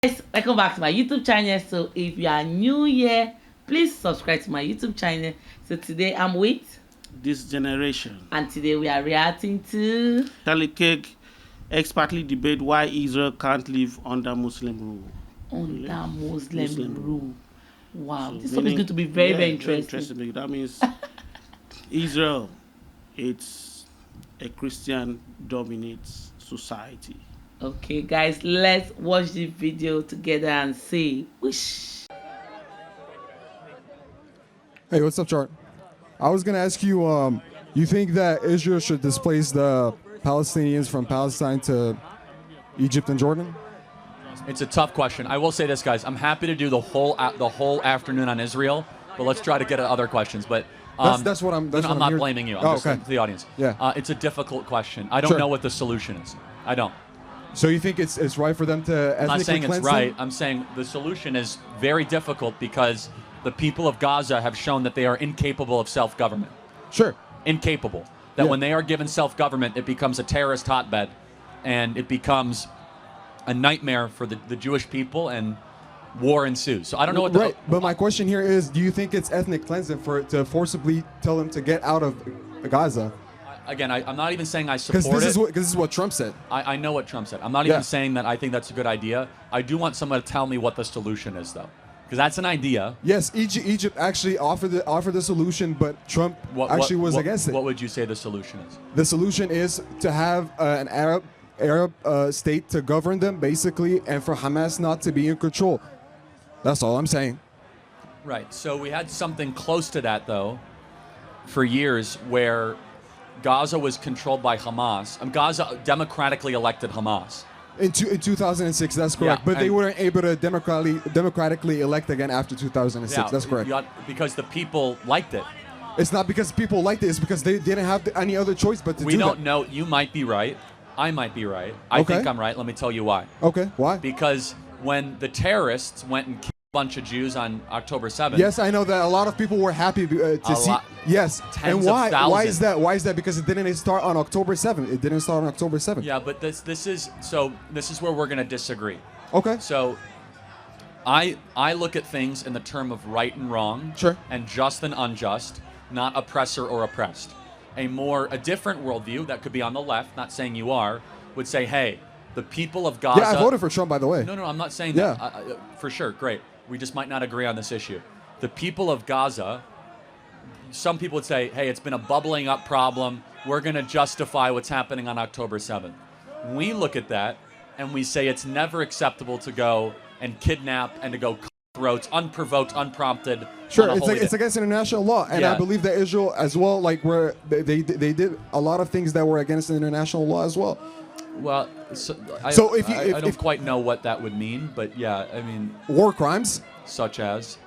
Guys, welcome back to my YouTube channel. So if you are new here, please subscribe to my YouTube channel. So today I'm with this generation, and today we are reacting to Kirk expertly debate why Israel can't live under Muslim rule. under Muslim rule. Wow, So this topic is going to be very interesting. That means Israel, it's a Christian dominates society. Okay, guys, let's watch the video together and see. Whoosh. Hey, what's up, Chart? I was gonna ask you, you think that Israel should displace the Palestinians from Palestine to Egypt and Jordan? It's a tough question. I will say this, guys. I'm happy to do the whole afternoon on Israel, but let's try to get at other questions. But that's what I'm. That's I'm what not I'm blaming you. I'm just okay. to the audience. Yeah. It's a difficult question. I don't Sure. know what the solution is. I don't. So you think it's right for them to ethnically I'm not saying it's cleanse right. them? I'm saying the solution is very difficult because the people of Gaza have shown that they are incapable of self-government. Sure. Incapable. That Yeah. when they are given self-government, it becomes a terrorist hotbed, and it becomes a nightmare for the Jewish people, and war ensues. So I don't know what. Right. But my question here is, do you think it's ethnic cleansing to forcibly tell them to get out of Gaza? Again, I'm not even saying I support Because it. this is what Trump said. I know what Trump said. I'm not Yeah. even saying that I think that's a good idea. I do want someone to tell me what the solution is, though, because that's an idea. Yes, Egypt actually offered the solution, but Trump actually was against it. What would you say the solution is? The solution is to have an Arab state to govern them, basically, and for Hamas not to be in control. That's all I'm saying. Right. So we had something close to that, though, for years, where Gaza was controlled by Hamas. Gaza democratically elected Hamas. In 2006, that's correct. Yeah, but they and- weren't able to democratically elect again after 2006. That's correct. Because the people liked it. It's not because people liked it. It's because they didn't have any other choice but to We do don't that. know. You might be right. I might be right. I Okay. think I'm right. Let me tell you why. Okay, why? Because when the terrorists went and killed a bunch of Jews on October 7th, Yes, I know that a lot of people were happy to see. lot. Yes, Tens and of why? Why thousands. is that? Why is that? Because it didn't start on October 7th. It didn't start on October 7th. yeah, but this is where we're going to disagree. Okay. So I look at things in the term of right and wrong, Sure. and just and unjust, not oppressor or oppressed. A different worldview that could be on the left, not saying you are, would say, hey, the people of Gaza. Yeah, I voted for Trump, by the way. No, I'm not saying Yeah. that. For sure, great. We just might not agree on this issue. The people of Gaza, some people would say, hey, it's been a bubbling up problem. We're going to justify what's happening on October 7th. We look at that and we say it's never acceptable to go and kidnap and to go cut throats, unprovoked, unprompted. Sure, on a holy it's day. against international law, and Yeah. I believe that Israel as well, like where they did a lot of things that were against international law as well. Well, I don't quite know what that would mean, but yeah, I mean, War crimes, such as.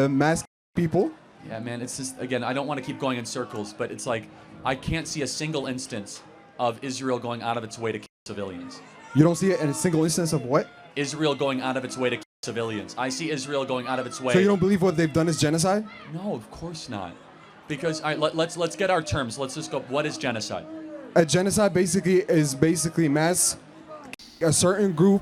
mass people. Yeah, man, it's just, again, I don't want to keep going in circles, but it's like, I can't see a single instance of Israel going out of its way to kill civilians. You don't see it in a single instance of what? Israel going out of its way to kill civilians. I see Israel going out of its way. So you don't believe what they've done is genocide? No, of course not. Because, all right, let's get our terms. Let's just go, what is genocide? A genocide is basically mass a certain group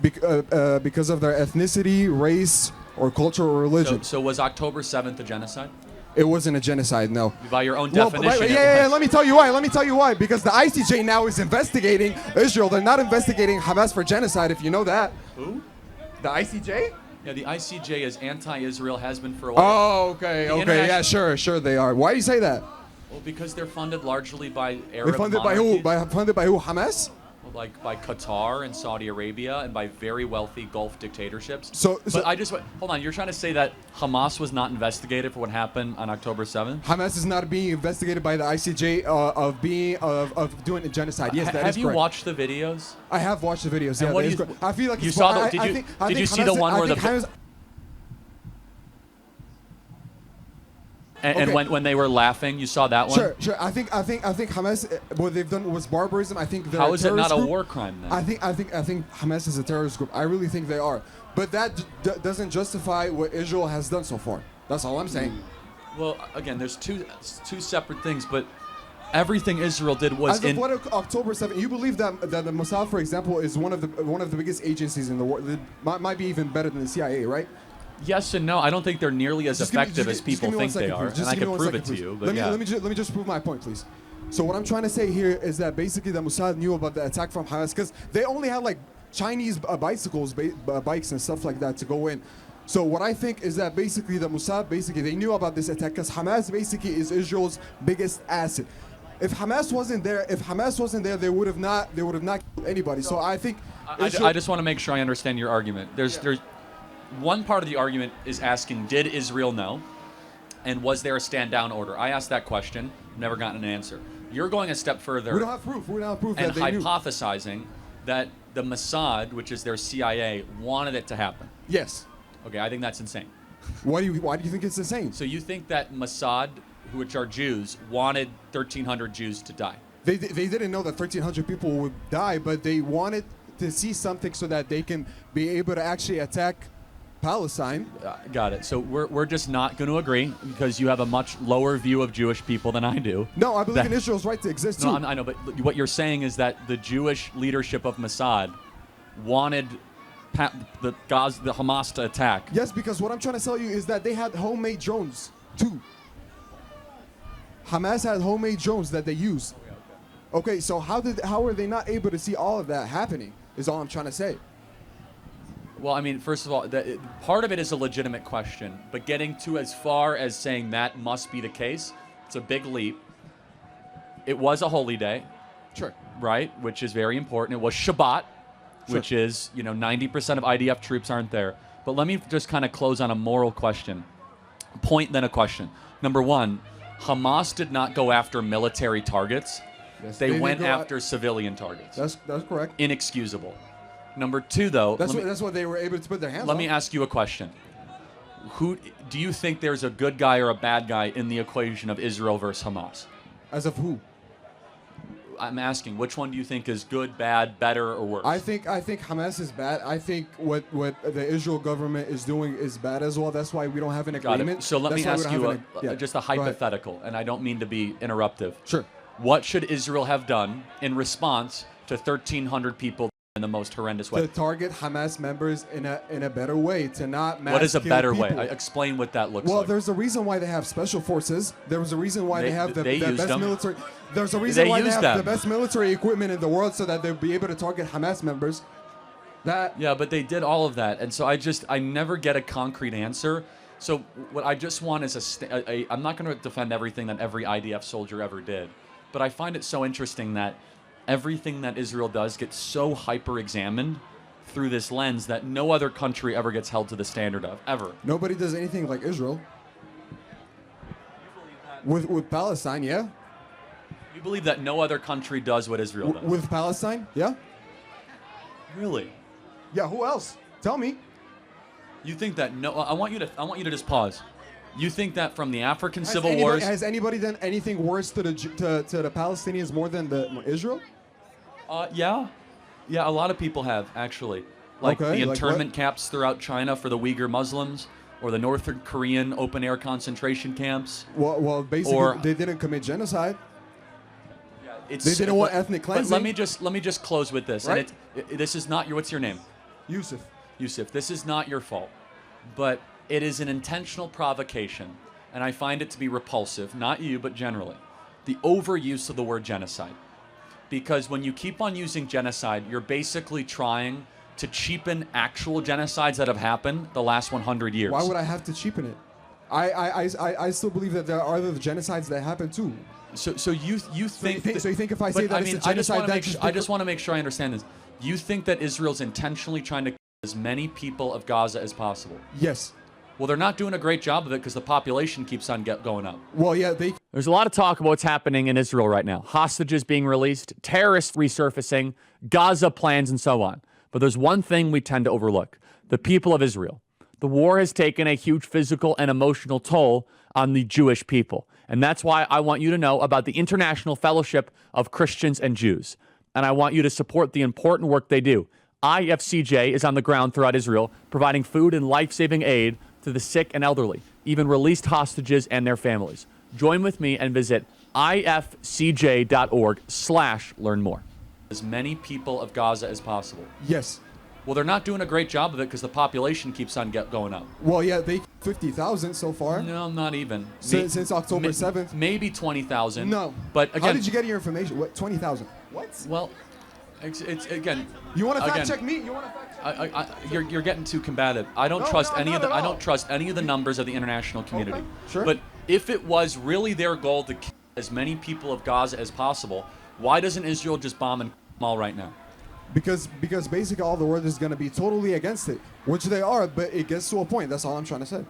because of their ethnicity, race, or culture or religion. So was October 7th a genocide? It wasn't a genocide, no. By your own Well, definition, right, it yeah, was. let me tell you why. Let me tell you why. Because the ICJ now is investigating Israel. They're not investigating Hamas for genocide, if you know that. Who? The ICJ? Yeah, the ICJ is anti-Israel, has been for a while. Oh, okay, The okay, yeah, sure they are. Why do you say that? Well, because they're funded largely by Arab They're funded by who? monarchies. Funded by who? Hamas? Like by Qatar and Saudi Arabia and by very wealthy Gulf dictatorships. So- I just hold on. You're trying to say that Hamas was not investigated for what happened on October 7th? Hamas is not being investigated by the ICJ of doing a genocide. Yes, that is Have you correct. watched the videos? I have watched the videos. And Yeah, what that do is you- correct. I feel like you it's saw the- I did you- think- did I think you see the Hamas- one I where think the- Hamas- And Okay. when they were laughing, you saw that one? Sure. I think Hamas, what they've done was barbarism. I think they're How a is it not terrorist a group. war crime then? I think Hamas is a terrorist group. I really think they are. But that doesn't justify what Israel has done so far. That's all I'm saying. Well, again, there's two separate things, but Everything Israel did was As of what October 7th, you believe that the Mossad, for example, is one of the biggest agencies in the world. It might be even better than the CIA, right? Yes and no. I don't think they're nearly as effective as people think they are, and I can prove it to you. But let me just prove my point, please. So what I'm trying to say here is that basically the Mossad knew about the attack from Hamas because they only had like Chinese bicycles, bikes and stuff like that to go in. So what I think is that basically the Mossad they knew about this attack because Hamas basically is Israel's biggest asset. If Hamas wasn't there, they would have not killed anybody. So I think I just want to make sure I understand your argument. There's one part of the argument is asking, did Israel know? And was there a stand down order? I asked that question, never gotten an answer. You're going a step further. We don't have proof. We don't have proof and that they knew. hypothesizing that the Mossad, which is their CIA, wanted it to happen. Yes. Okay, I think that's insane. Why do you think it's insane? So you think that Mossad, which are Jews, wanted 1,300 Jews to die? They didn't know that 1,300 people would die, but they wanted to see something so that they can be able to actually attack Palestine. Got it. So we're just not going to agree because you have a much lower view of Jewish people than I do. No, I believe in Israel's right to exist too. No, I know, but what you're saying is that the Jewish leadership of Mossad wanted the Hamas to attack. Yes, because what I'm trying to tell you is that they had homemade drones too. Hamas had homemade drones that they used. Okay, so how are they not able to see all of that happening? Is all I'm trying to say. Well, I mean, first of all, part of it is a legitimate question, but getting to as far as saying that must be the case, it's a big leap. It was a holy day. Sure. Right, which is very important. It was Shabbat, which is, 90% of IDF troops aren't there. But let me just kind of close on a moral question. Point, then a question. Number one, Hamas did not go after military targets. Yes, they went after civilian targets. That's correct. Inexcusable. Number two, though, that's what they were able to put their hands on. Let me ask you a question. Who do you think there's a good guy or a bad guy in the equation of Israel versus Hamas? As of who? I'm asking, which one do you think is good, bad, better, or worse? I think Hamas is bad. I think what the Israel government is doing is bad as well. That's why we don't have an agreement. Got it. So let me ask you just a hypothetical, and I don't mean to be interruptive. Sure. What should Israel have done in response to 1,300 people in the most horrendous way? To target Hamas members in a better way, to not mass What is a kill better people. way? Explain what that looks like. Well, there's a reason why they have special forces. There was a reason why they have the best them. military. There's a reason why they have them. the best military equipment in the world so that they'll be able to target Hamas members. Yeah, but they did all of that, and so I never get a concrete answer. So what I just want is I'm not going to defend everything that every IDF soldier ever did, but I find it so interesting that everything that Israel does gets so hyper-examined through this lens that no other country ever gets held to the standard of, ever. Nobody does anything like Israel. With Palestine, yeah. You believe that no other country does what Israel does? With Palestine, yeah. Really? Yeah, who else? Tell me. You think that I want you to just pause. You think that from the African civil wars, has anybody done anything worse to the Palestinians more than Israel? Yeah, a lot of people have actually, like the internment camps throughout China for the Uyghur Muslims, or the North Korean open-air concentration camps. Well, basically, they didn't commit genocide. They didn't want ethnic cleansing. But let me just close with this. Right? And this is not your. What's your name? Yusuf. Yusuf. This is not your fault, but it is an intentional provocation, and I find it to be repulsive. Not you, but generally, the overuse of the word genocide. Because when you keep on using genocide, you're basically trying to cheapen actual genocides that have happened the last 100 years. Why would I have to cheapen it? I still believe that there are other genocides that happen too. So you think so you think if I say that it's a genocide, I just want to make sure I understand this. You think that Israel's intentionally trying to kill as many people of Gaza as possible? Yes. Well, they're not doing a great job of it because the population keeps on going up. Well, yeah, There's a lot of talk about what's happening in Israel right now. Hostages being released, terrorists resurfacing, Gaza plans, and so on. But there's one thing we tend to overlook: the people of Israel. The war has taken a huge physical and emotional toll on the Jewish people. And that's why I want you to know about the International Fellowship of Christians and Jews. And I want you to support the important work they do. IFCJ is on the ground throughout Israel, providing food and life-saving aid to the sick and elderly, even released hostages and their families. Join with me and visit ifcj.org/learn more. As many people of Gaza as possible. Yes. Well, they're not doing a great job of it because the population keeps on going up. Well, yeah, they 50,000 so far. No, not even. Since October 7th. Maybe 20,000. No. But again, how did you get your information? What, 20,000? What? Well, it's again. You want to fact again, check me? You want to fact check? You're getting too combative. I don't trust any of the. I don't trust any of the numbers of the international community. Okay, sure. But if it was really their goal to kill as many people of Gaza as possible, why doesn't Israel just bomb and them all right now? Because basically all the world is going to be totally against it, which they are. But it gets to a point. That's all I'm trying to say.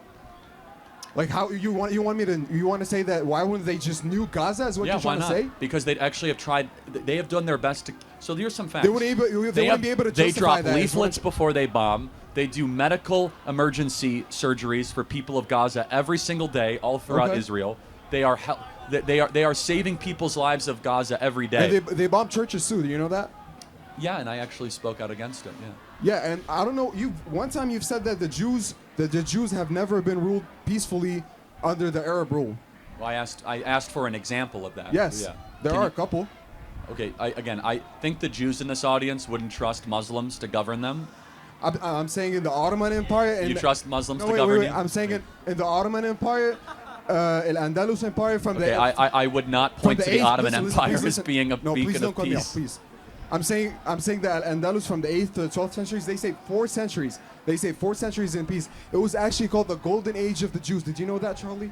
Like how you want to say that? Why wouldn't they just nuke Gaza? Is what you're trying to say? Because they actually have tried. They have done their best to. So here's some facts. They wouldn't be able to They justify drop that. leaflets before they bomb. They do medical emergency surgeries for people of Gaza every single day, all throughout Israel. They are saving people's lives of Gaza every day. And they bomb churches too. Do you know that? Yeah, and I actually spoke out against it. Yeah. Yeah, and I don't know. One time you've said that the Jews have never been ruled peacefully under the Arab rule. Well, I asked for an example of that. Yes, yeah. there are a couple. Okay, I think the Jews in this audience wouldn't trust Muslims to govern them. I'm saying in the Ottoman Empire. And you trust Muslims to wait, govern you? I'm saying in the Ottoman Empire, Al-Andalus Empire from the. I would not point to the Ottoman Empire as being a beacon please don't of cut me peace. off, please. I'm saying that Al-Andalus from the 8th to the 12th centuries, they say 4 centuries. They say 4 centuries in peace. It was actually called the Golden Age of the Jews. Did you know that, Charlie?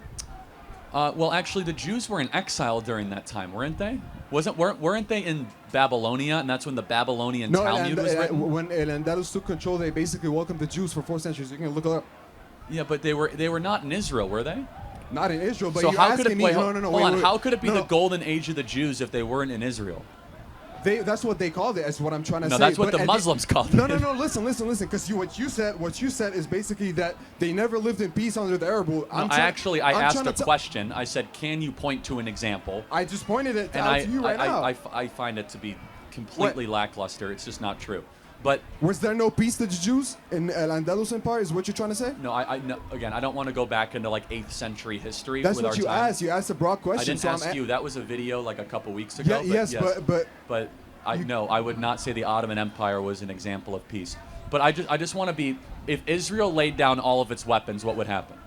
Well, actually, the Jews were in exile during that time, weren't they? Weren't they in Babylonia, and that's when the Babylonian Talmud was written? When Al-Andalus took control, they basically welcomed the Jews for 4 centuries. You can look it up. Yeah, but they were not in Israel, were they? Not in Israel, but so you're how could it asking me. Wait. How could it be the golden age of the Jews if they weren't in Israel? That's what they called it. That's what I'm trying to say. No, that's what the Muslims called it. No. Listen. Because what you said is basically that they never lived in peace under the Arab rule. I asked a question. I said, "Can you point to an example?" I just pointed it out to you right now. I find it to be completely lackluster. It's just not true. But was there no peace to the Jews in Al-Andalus Empire? Is what you're trying to say? No, no, again, I don't want to go back into like 8th century history. That's with what our you time. asked. You asked a broad question. I didn't so ask you. That was a video like a couple weeks ago. Yeah, but I would not say the Ottoman Empire was an example of peace. But I just want to be. If Israel laid down all of its weapons, what would happen?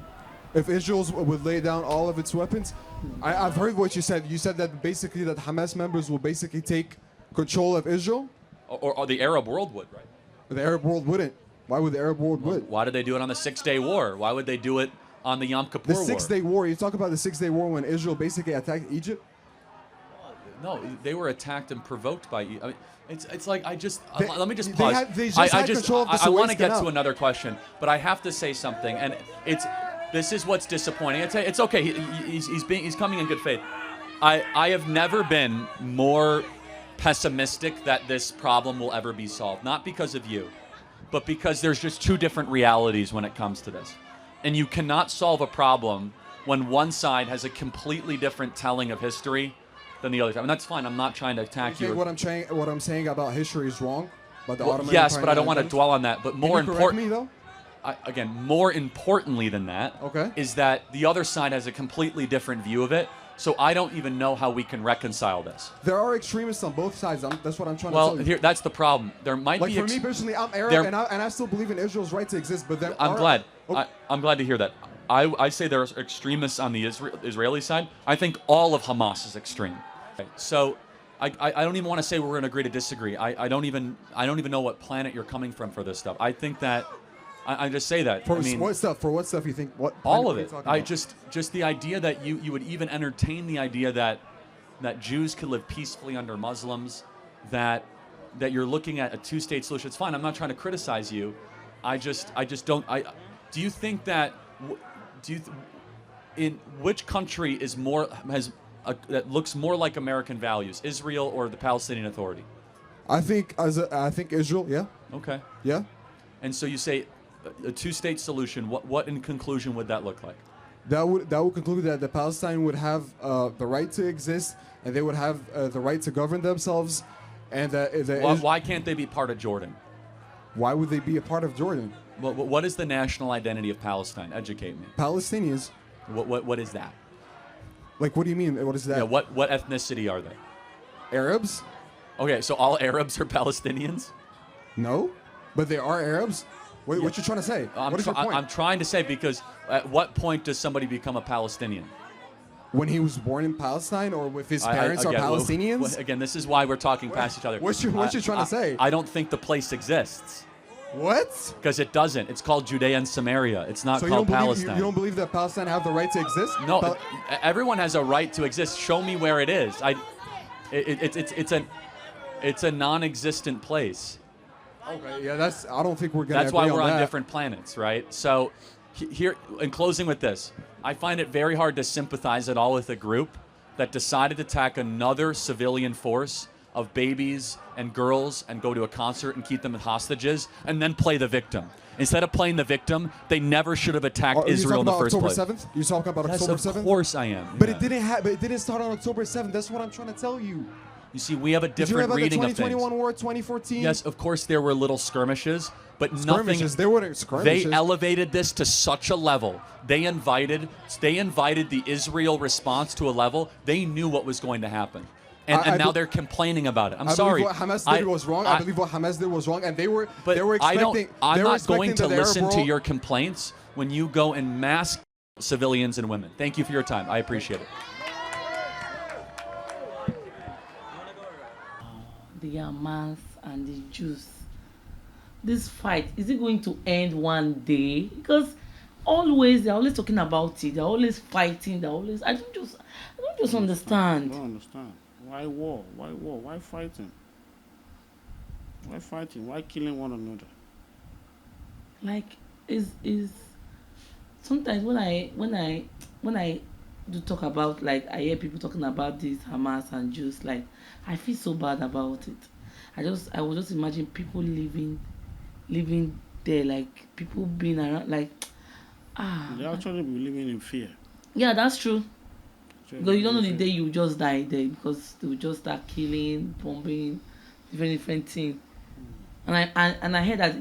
If Israel would lay down all of its weapons, I've heard what you said. You said that basically that Hamas members will basically take control of Israel. Or the Arab world would, right? The Arab world wouldn't. Why would the Arab world would? Why did they do it on the 6-Day War? Why would they do it on the Yom Kippur War? The 6-Day War. You talk about the 6-Day War when Israel basically attacked Egypt. No, they were attacked and provoked by. I mean, it's like let me just pause. I want to get to another question, but I have to say something, and this is what's disappointing. It's okay. He's coming in good faith. I have never been more pessimistic that this problem will ever be solved. Not because of you, but because there's just two different realities when it comes to this, and you cannot solve a problem when one side has a completely different telling of history than the other time. And that's fine. I'm not trying to attack you. What I'm saying about history is wrong. But the Ottoman yes, Empire but I don't want to dwell on that. But more important, more importantly than that, is that the other side has a completely different view of it. So I don't even know how we can reconcile this. There are extremists on both sides. That's what I'm trying to tell you. Well, that's the problem. There might be. For me personally, I'm Arab, and I still believe in Israel's right to exist. But I'm glad. I'm glad to hear that. I say there's extremists on the Israeli side. I think all of Hamas is extreme. So I don't even want to say we're going to agree to disagree. I don't even know what planet you're coming from for this stuff. I think that I just say that. For what stuff? For what stuff you think? What? All of it. Just the idea that you would even entertain the idea that Jews could live peacefully under Muslims, that you're looking at a two-state solution. It's fine. I'm not trying to criticize you. I just don't. Do you think that? In which country is more that looks more like American values, Israel or the Palestinian Authority? I think Israel. Yeah. Okay. Yeah. And so you say a two-state solution. What in conclusion would that look like? That would conclude that the Palestine would have the right to exist, and they would have the right to govern themselves, and why can't they be part of Jordan? Why would they be a part of Jordan? What is the national identity of Palestine? Educate me. Palestinians. What is that? Like, what do you mean? What is that? Yeah, what ethnicity are they? Arabs? Okay, so all Arabs are Palestinians? No, but they are Arabs. What you trying to say? What is your point? I'm trying to say, because at what point does somebody become a Palestinian? When he was born in Palestine, or if his parents are Palestinians? Again, this is why we're talking past each other. What you trying to say? I don't think the place exists. What? Because it doesn't. It's called Judea and Samaria. It's not called Palestine. You don't believe that Palestine have the right to exist? No, everyone has a right to exist. Show me where it is. It's a non-existent place. Okay, yeah, I don't think we're gonna. That's why agree we're on that. different planets, right? So, here, in closing with this, I find it very hard to sympathize at all with a group that decided to attack another civilian force of babies and girls and go to a concert and keep them as hostages and then play the victim. Instead of playing the victim, they never should have attacked Israel in the first place. October 7th? You're talking about Yes, October 7th? of course I am. But yeah. it didn't start on October 7th. That's what I'm trying to tell you. You see, we have a Did you different hear about reading the of things. 2021 war, 2014? Yes, of course there were little skirmishes, but Skirmishes. nothing. There were skirmishes. They elevated this to such a level. They invited the Israel response to a level. They knew what was going to happen. And now they're complaining about it. I'm sorry. I believe what Hamas did was wrong. I believe what Hamas did was wrong, and they were expecting. I'm not going to the Arab listen to world- your complaints when you go and mass civilians and women. Thank you for your time. I appreciate it. The Hamas and the Jews. This fight, is it going to end one day? Because they're always talking about it. They're always fighting. I don't just understand. I don't understand. Why war? Why war? Why fighting? Why fighting? Why killing one another? Like, is sometimes when I do talk about, like, I hear people talking about this Hamas and Jews, like, I feel so bad about it. I would just imagine people living there, like, people being around, like, They actually be living in fear. yeah, that's true. Actually Because you don't know the living day you just die there, because they will just start killing, bombing, different things. And I heard that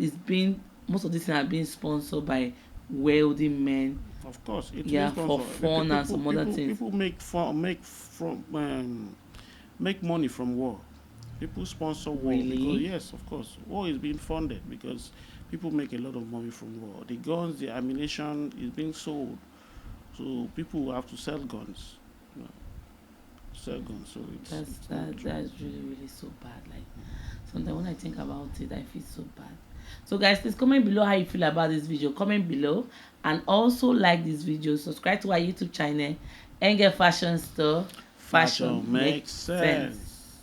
most of these things are being sponsored by wealthy men. Of course, it Yeah, is for also- fun and some other things. People make money from war. People sponsor war. Really? Because, yes, of course. War is being funded because people make a lot of money from war. The guns, the ammunition is being sold. So people have to sell guns. You know, sell guns. So That's really so bad. Like, sometimes when I think about it, I feel so bad. So guys, please comment below how you feel about this video. Comment below, and also like this video. Subscribe to our YouTube channel, Ngal Fashion Store. Fashion makes sense.